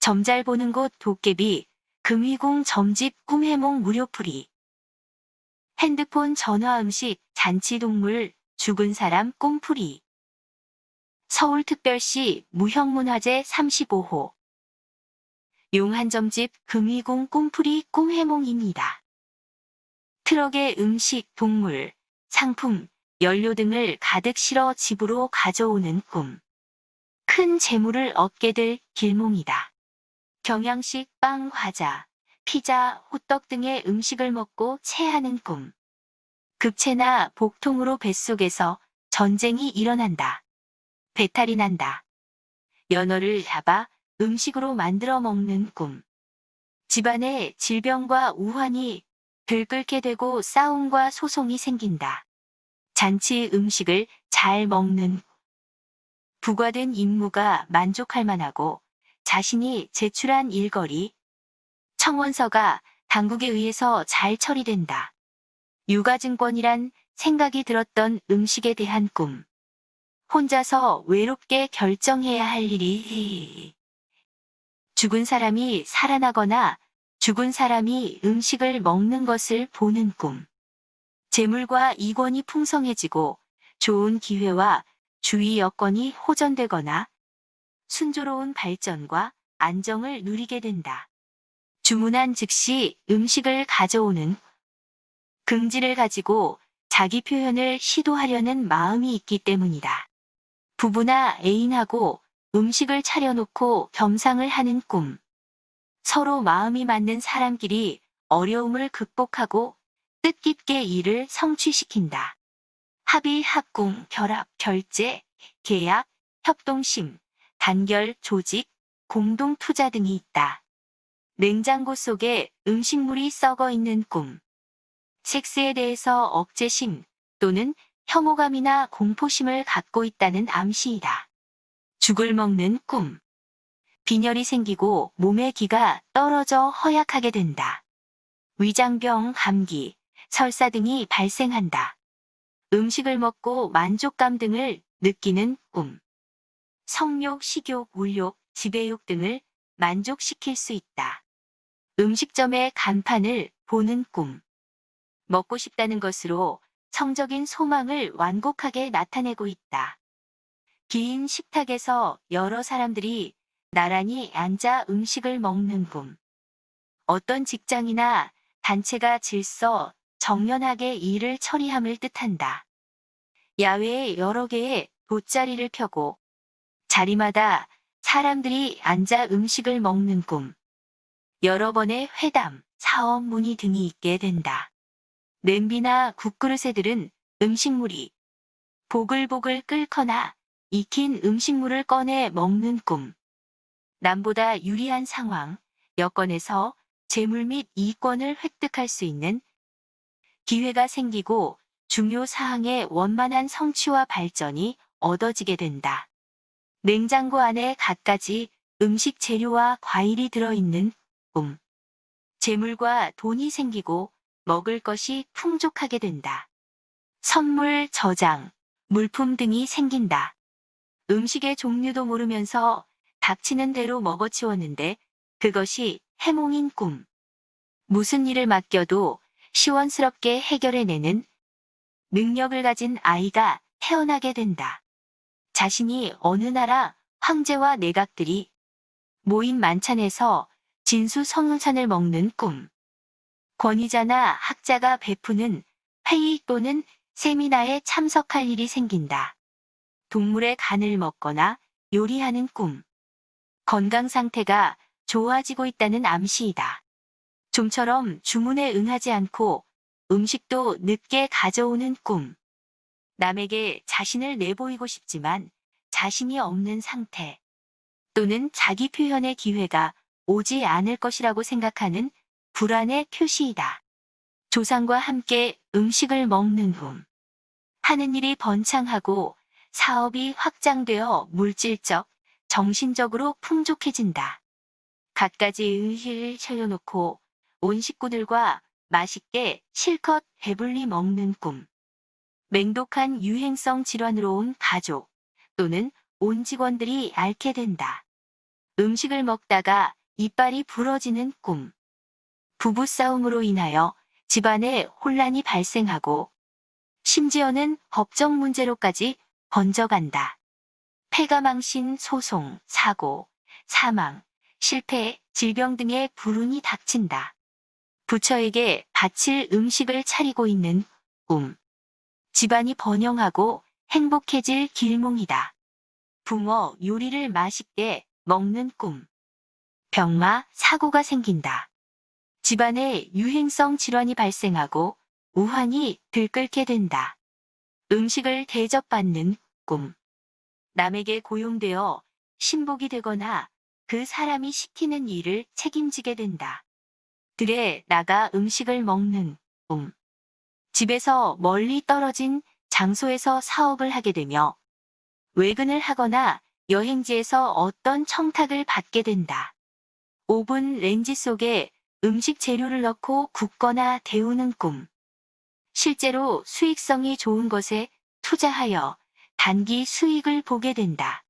점 잘 보는 곳 도깨비, 금희궁 점집 꿈해몽 무료풀이. 핸드폰 전화 음식 잔치동물 죽은 사람 꿈풀이. 서울특별시 무형문화재 35호. 용한점집 금희궁 꿈풀이 꿈해몽입니다. 트럭에 음식, 동물, 상품, 연료 등을 가득 실어 집으로 가져오는 꿈. 큰 재물을 얻게 될 길몽이다. 경양식 빵, 과자, 피자, 호떡 등의 음식을 먹고 체하는 꿈. 급체나 복통으로 뱃속에서 전쟁이 일어난다. 배탈이 난다. 연어를 잡아 음식으로 만들어 먹는 꿈. 집안에 질병과 우환이 들끓게 되고 싸움과 소송이 생긴다. 잔치 음식을 잘 먹는 부과된 임무가 만족할 만하고 자신이 제출한 일거리, 청원서가 당국에 의해서 잘 처리된다. 유가증권이란 생각이 들었던 음식에 대한 꿈. 혼자서 외롭게 결정해야 할 일이. 죽은 사람이 살아나거나 죽은 사람이 음식을 먹는 것을 보는 꿈. 재물과 이권이 풍성해지고 좋은 기회와 주위 여건이 호전되거나 순조로운 발전과 안정을 누리게 된다. 주문한 즉시 음식을 가져오는 긍지를 가지고 자기 표현을 시도하려는 마음이 있기 때문이다. 부부나 애인하고 음식을 차려놓고 겸상을 하는 꿈. 서로 마음이 맞는 사람끼리 어려움을 극복하고 뜻깊게 일을 성취시킨다. 합의, 합궁, 결합, 결제, 계약, 협동심, 단결, 조직, 공동 투자 등이 있다. 냉장고 속에 음식물이 썩어 있는 꿈. 섹스에 대해서 억제심 또는 혐오감이나 공포심을 갖고 있다는 암시이다. 죽을 먹는 꿈. 빈혈이 생기고 몸의 기가 떨어져 허약하게 된다. 위장병, 감기, 설사 등이 발생한다. 음식을 먹고 만족감 등을 느끼는 꿈. 성욕, 식욕, 물욕, 지배욕 등을 만족시킬 수 있다. 음식점의 간판을 보는 꿈. 먹고 싶다는 것으로 성적인 소망을 완곡하게 나타내고 있다. 긴 식탁에서 여러 사람들이 나란히 앉아 음식을 먹는 꿈. 어떤 직장이나 단체가 질서 정연하게 일을 처리함을 뜻한다. 야외에 여러 개의 돗자리를 펴고 자리마다 사람들이 앉아 음식을 먹는 꿈. 여러 번의 회담, 사업 문의 등이 있게 된다. 냄비나 국그릇에 들은 음식물이 보글보글 끓거나 익힌 음식물을 꺼내 먹는 꿈. 남보다 유리한 상황, 여건에서 재물 및 이권을 획득할 수 있는 기회가 생기고 중요 사항의 원만한 성취와 발전이 얻어지게 된다. 냉장고 안에 갖가지 음식 재료와 과일이 들어있는 꿈. 재물과 돈이 생기고 먹을 것이 풍족하게 된다. 선물, 저장, 물품 등이 생긴다. 음식의 종류도 모르면서 닥치는 대로 먹어치웠는데 그것이 해몽인 꿈. 무슨 일을 맡겨도 시원스럽게 해결해내는 능력을 가진 아이가 태어나게 된다. 자신이 어느 나라 황제와 내각들이 모인 만찬에서 진수성찬을 먹는 꿈. 권위자나 학자가 베푸는 회의 또는 세미나에 참석할 일이 생긴다. 동물의 간을 먹거나 요리하는 꿈. 건강 상태가 좋아지고 있다는 암시이다. 좀처럼 주문에 응하지 않고 음식도 늦게 가져오는 꿈. 남에게 자신을 내보이고 싶지만 자신이 없는 상태 또는 자기 표현의 기회가 오지 않을 것이라고 생각하는 불안의 표시이다. 조상과 함께 음식을 먹는 꿈. 하는 일이 번창하고 사업이 확장되어 물질적, 정신적으로 풍족해진다. 갖가지 음식을 차려놓고 온 식구들과 맛있게 실컷 배불리 먹는 꿈. 맹독한 유행성 질환으로 온 가족 또는 온 직원들이 앓게 된다. 음식을 먹다가 이빨이 부러지는 꿈. 부부싸움으로 인하여 집안에 혼란이 발생하고 심지어는 법적 문제로까지 번져간다. 폐가망신, 소송, 사고, 사망, 실패, 질병 등의 불운이 닥친다. 부처에게 바칠 음식을 차리고 있는 꿈. 집안이 번영하고 행복해질 길몽이다. 붕어 요리를 맛있게 먹는 꿈. 병마, 사고가 생긴다. 집안에 유행성 질환이 발생하고 우환이 들끓게 된다. 음식을 대접받는 꿈. 남에게 고용되어 신복이 되거나 그 사람이 시키는 일을 책임지게 된다. 들에 나가 음식을 먹는 꿈. 집에서 멀리 떨어진 장소에서 사업을 하게 되며 외근을 하거나 여행지에서 어떤 청탁을 받게 된다. 오븐 렌지 속에 음식 재료를 넣고 굽거나 데우는 꿈. 실제로 수익성이 좋은 것에 투자하여 단기 수익을 보게 된다.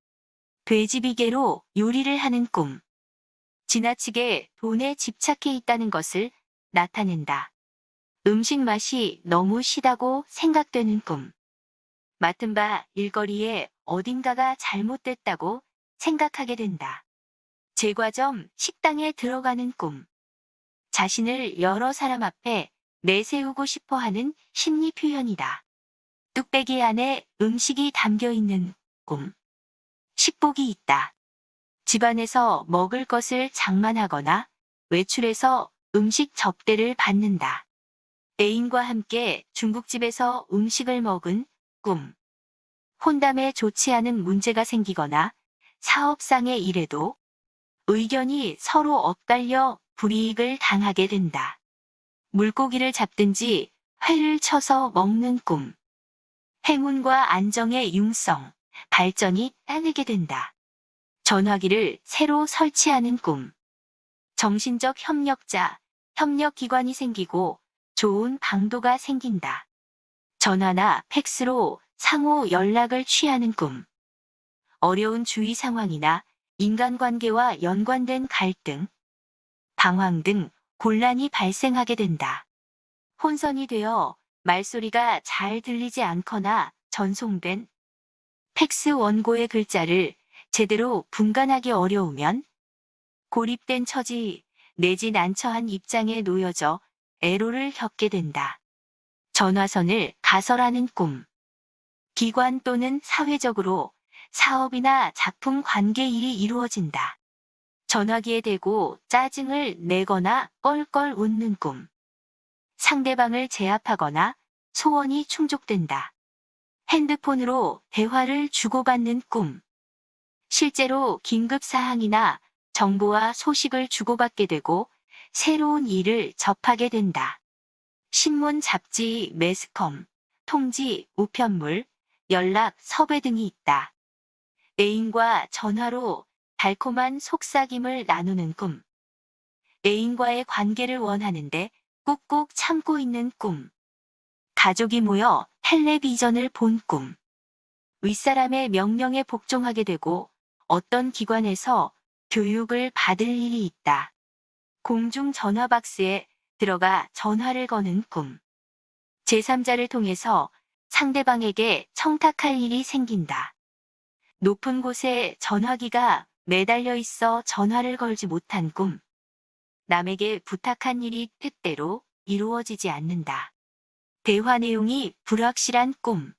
돼지비계로 요리를 하는 꿈. 지나치게 돈에 집착해 있다는 것을 나타낸다. 음식 맛이 너무 시다고 생각되는 꿈. 맡은 바 일거리에 어딘가가 잘못됐다고 생각하게 된다. 제과점, 식당에 들어가는 꿈. 자신을 여러 사람 앞에 내세우고 싶어 하는 심리 표현이다. 뚝배기 안에 음식이 담겨 있는 꿈. 식복이 있다. 집안에서 먹을 것을 장만하거나 외출해서 음식 접대를 받는다. 애인과 함께 중국집에서 음식을 먹은 꿈. 혼담에 좋지 않은 문제가 생기거나 사업상의 일에도 의견이 서로 엇갈려 불이익을 당하게 된다. 물고기를 잡든지 회를 쳐서 먹는 꿈. 행운과 안정의 융성, 발전이 따르게 된다. 전화기를 새로 설치하는 꿈. 정신적 협력자, 협력기관이 생기고 좋은 방도가 생긴다. 전화나 팩스로 상호 연락을 취하는 꿈. 어려운 주위 상황이나 인간관계와 연관된 갈등, 방황 등 곤란이 발생하게 된다. 혼선이 되어 말소리가 잘 들리지 않거나 전송된 팩스 원고의 글자를 제대로 분간하기 어려우면 고립된 처지 내지 난처한 입장에 놓여져 애로를 겪게 된다. 전화선을 가설하는 꿈. 기관 또는 사회적으로 사업이나 작품 관계 일이 이루어진다. 전화기에 대고 짜증을 내거나 껄껄 웃는 꿈. 상대방을 제압하거나 소원이 충족된다. 핸드폰으로 대화를 주고받는 꿈. 실제로 긴급사항이나 정보와 소식을 주고받게 되고 새로운 일을 접하게 된다. 신문, 잡지, 매스컴, 통지, 우편물, 연락, 섭외 등이 있다. 애인과 전화로 달콤한 속삭임을 나누는 꿈. 애인과의 관계를 원하는데 꾹꾹 참고 있는 꿈. 가족이 모여 텔레비전을 본 꿈. 윗사람의 명령에 복종하게 되고 어떤 기관에서 교육을 받을 일이 있다. 공중 전화 박스에 들어가 전화를 거는 꿈. 제3자를 통해서 상대방에게 청탁할 일이 생긴다. 높은 곳에 전화기가 매달려 있어 전화를 걸지 못한 꿈. 남에게 부탁한 일이 뜻대로 이루어지지 않는다. 대화 내용이 불확실한 꿈.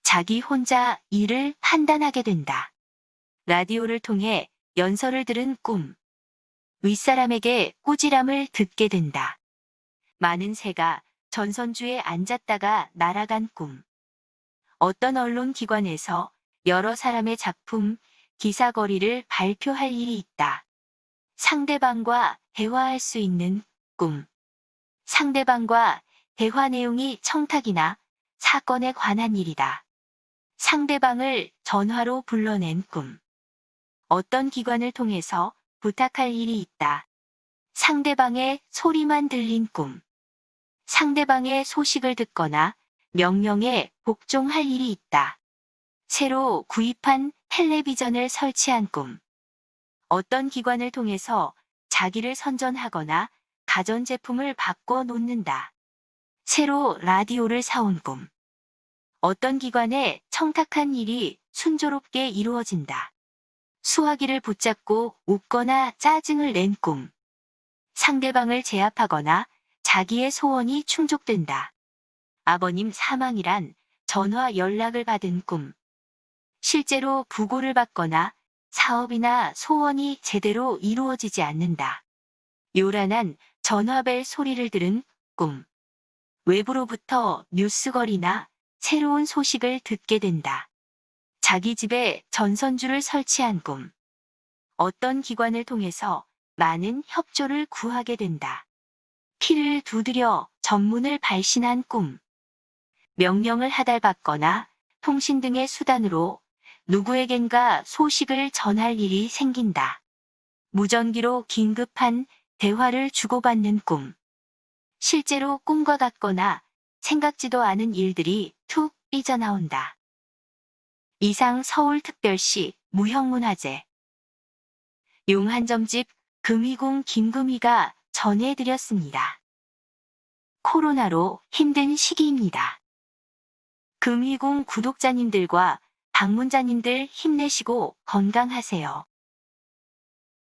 자기 혼자 일을 판단하게 된다. 라디오를 통해 연설을 들은 꿈. 윗사람에게 꾸지람을 듣게 된다. 많은 새가 전선주에 앉았다가 날아간 꿈. 어떤 언론 기관에서 여러 사람의 작품, 기사거리를 발표할 일이 있다. 상대방과 대화할 수 있는 꿈. 상대방과 대화 내용이 청탁이나 사건에 관한 일이다. 상대방을 전화로 불러낸 꿈. 어떤 기관을 통해서 부탁할 일이 있다. 상대방의 소리만 들린 꿈. 상대방의 소식을 듣거나 명령에 복종할 일이 있다. 새로 구입한 텔레비전을 설치한 꿈. 어떤 기관을 통해서 자기를 선전하거나 가전제품을 바꿔 놓는다. 새로 라디오를 사온 꿈. 어떤 기관에 청탁한 일이 순조롭게 이루어진다. 수화기를 붙잡고 웃거나 짜증을 낸 꿈. 상대방을 제압하거나 자기의 소원이 충족된다. 아버님 사망이란 전화 연락을 받은 꿈. 실제로 부고를 받거나 사업이나 소원이 제대로 이루어지지 않는다. 요란한 전화벨 소리를 들은 꿈. 외부로부터 뉴스거리나 새로운 소식을 듣게 된다. 자기 집에 전선줄을 설치한 꿈. 어떤 기관을 통해서 많은 협조를 구하게 된다. 피를 두드려 전문을 발신한 꿈. 명령을 하달받거나 통신 등의 수단으로 누구에겐가 소식을 전할 일이 생긴다. 무전기로 긴급한 대화를 주고받는 꿈. 실제로 꿈과 같거나 생각지도 않은 일들이 툭 삐져나온다. 이상 서울특별시 무형문화재 용한점집 금이궁 김금희가 전해드렸습니다. 코로나로 힘든 시기입니다. 금이궁 구독자님들과 방문자님들 힘내시고 건강하세요.